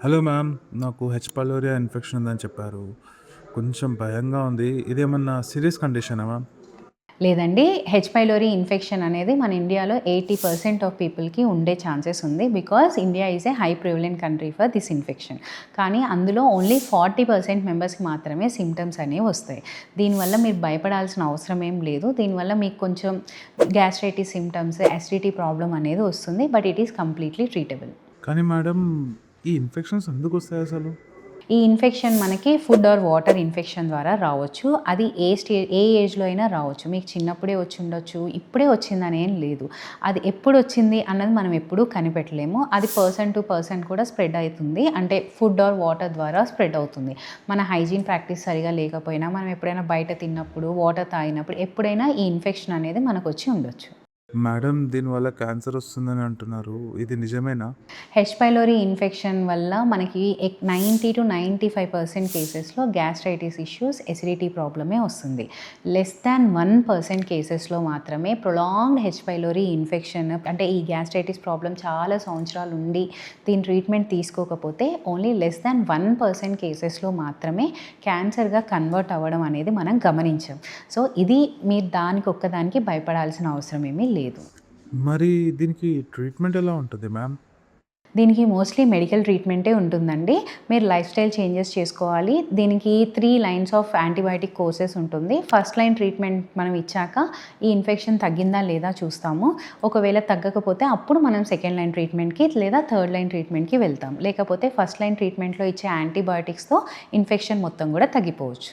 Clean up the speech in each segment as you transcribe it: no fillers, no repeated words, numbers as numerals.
Hello ma'am. నాకు H పైలోరియా infection ఉందని చెప్పారు. కొంచెం భయంగా ఉంది. ఇదేమన్నా సీరియస్ కండిషనా మ్యామ్? లేదండి. హెచ్ పైలోరీ ఇన్ఫెక్షన్ అనేది మన ఇండియాలో 80% ఆఫ్ పీపుల్‌కి ఉండే ఛాన్సెస్ ఉంది. Because India is a high prevalent country for this infection. కానీ అందులో ఓన్లీ 40% మెంబర్స్‌కి మాత్రమే సింప్టమ్స్ అనేవి వస్తాయి. దీనివల్ల మీరు భయపడాల్సిన అవసరం ఏం లేదు. దీనివల్ల మీకు కొంచెం గ్యాస్ట్రైటిస్ సింప్టమ్స్, అసిడిటీ ప్రాబ్లమ్ అనేది వస్తుంది. But it is completely treatable. కానీ మేడం, ఈ ఇన్ఫెక్షన్స్ ఎందుకొస్తాయి అసలు? ఈ ఇన్ఫెక్షన్ మనకి ఫుడ్ ఆర్ వాటర్ ఇన్ఫెక్షన్ ద్వారా రావచ్చు. అది ఏ ఏజ్‌లో అయినా రావచ్చు. మీకు చిన్నప్పుడే వచ్చుండొచ్చు, ఇప్పుడే వచ్చిందని ఏం లేదు. అది ఎప్పుడొచ్చింది అన్నది మనం ఎప్పుడూ కనిపెట్టలేము. అది పర్సన్ టు పర్సన్ కూడా స్ప్రెడ్ అయితుంది. అంటే ఫుడ్ ఆర్ వాటర్ ద్వారా స్ప్రెడ్ అవుతుంది. మన హైజీన్ ప్రాక్టీస్ సరిగా లేకపోయినా, మనం ఎప్పుడైనా బయట తిన్నప్పుడు, వాటర్ తాగినప్పుడు ఎప్పుడైనా ఈ ఇన్ఫెక్షన్ అనేది మనకొచ్చి ఉండొచ్చు. మేడం, దీనివల్ల క్యాన్సర్ వస్తుందని అంటున్నారు. ఇది నిజమేనా? హెచ్ పైలోరీ ఇన్ఫెక్షన్ వల్ల మనకి 90-95% కేసెస్‌లో గ్యాస్ట్రైటిస్ ఇష్యూస్, ఎసిడిటీ ప్రాబ్లమే వస్తుంది. లెస్ దాన్ 1% కేసెస్‌లో మాత్రమే ప్రొలాంగ్డ్ హెచ్ పైలోరీ ఇన్ఫెక్షన్ అంటే ఈ గ్యాస్ట్రైటిస్ ప్రాబ్లమ్ చాలా సంవత్సరాలు ఉండి దీని ట్రీట్మెంట్ తీసుకోకపోతే ఓన్లీ లెస్ దాన్ 1% కేసెస్‌లో మాత్రమే క్యాన్సర్‌గా కన్వర్ట్ అవ్వడం అనేది మనం గమనించాం. సో ఇది మీరు దానికొక్కదానికి భయపడాల్సిన అవసరం ఏమీ లేదు. మరి దీనికి ట్రీట్మెంట్ ఎలా ఉంటది మ్యామ్? దీనికి మోస్ట్లీ మెడికల్ ట్రీట్మెంటే ఉంటుందండి. మీరు లైఫ్ స్టైల్ చేంజెస్ చేసుకోవాలి. దీనికి 3 లైన్స్ ఆఫ్ యాంటీబయాటిక్ కోర్సెస్ ఉంటుంది. ఫస్ట్ లైన్ ట్రీట్మెంట్ మనం ఇచ్చాక ఈ ఇన్ఫెక్షన్ తగ్గిందా లేదా చూస్తాము. ఒకవేళ తగ్గకపోతే అప్పుడు మనం సెకండ్ లైన్ ట్రీట్మెంట్‌కి లేదా థర్డ్ లైన్ ట్రీట్మెంట్‌కి వెళ్తాం. లేకపోతే ఫస్ట్ లైన్ ట్రీట్మెంట్‌లో ఇచ్చే యాంటీబయాటిక్స్‌తో ఇన్ఫెక్షన్ మొత్తం కూడా తగ్గిపోవచ్చు.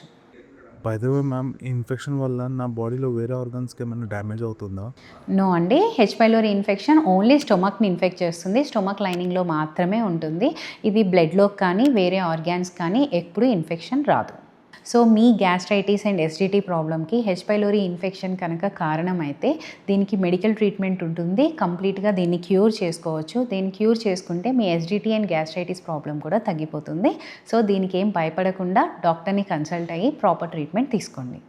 బై ద వే మ్యామ్, ఈ ఇన్ఫెక్షన్ వల్ల నా బాడీలో వేరే ఆర్గాన్స్‌కి ఏమైనా డ్యామేజ్ అవుతుందా? నో అండి. హెచ్ పైలోరీ ఇన్ఫెక్షన్ ఓన్లీ స్టొమక్‌ని ఇన్ఫెక్ట్ చేస్తుంది. స్టొమక్ లైనింగ్‌లో మాత్రమే ఉంటుంది. ఇది బ్లడ్‌లోకి కానీ, వేరే ఆర్గాన్స్ కానీ ఎప్పుడూ ఇన్ఫెక్షన్ రాదు. సో మీ గ్యాస్ట్రైటిస్ అండ్ ఎసిడిటీ ప్రాబ్లమ్‌కి హెచ్ పైలోరీ ఇన్ఫెక్షన్ కనుక కారణమైతే దీనికి మెడికల్ ట్రీట్మెంట్ ఉంటుంది. కంప్లీట్‌గా దీన్ని క్యూర్ చేసుకోవచ్చు. దీన్ని క్యూర్ చేసుకుంటే మీ ఎసిడిటీ అండ్ గ్యాస్ట్రైటిస్ ప్రాబ్లమ్ కూడా తగ్గిపోతుంది. సో దీనికి ఏం భయపడకుండా డాక్టర్‌ని కన్సల్ట్ అయ్యి ప్రాపర్ ట్రీట్మెంట్ తీసుకోండి.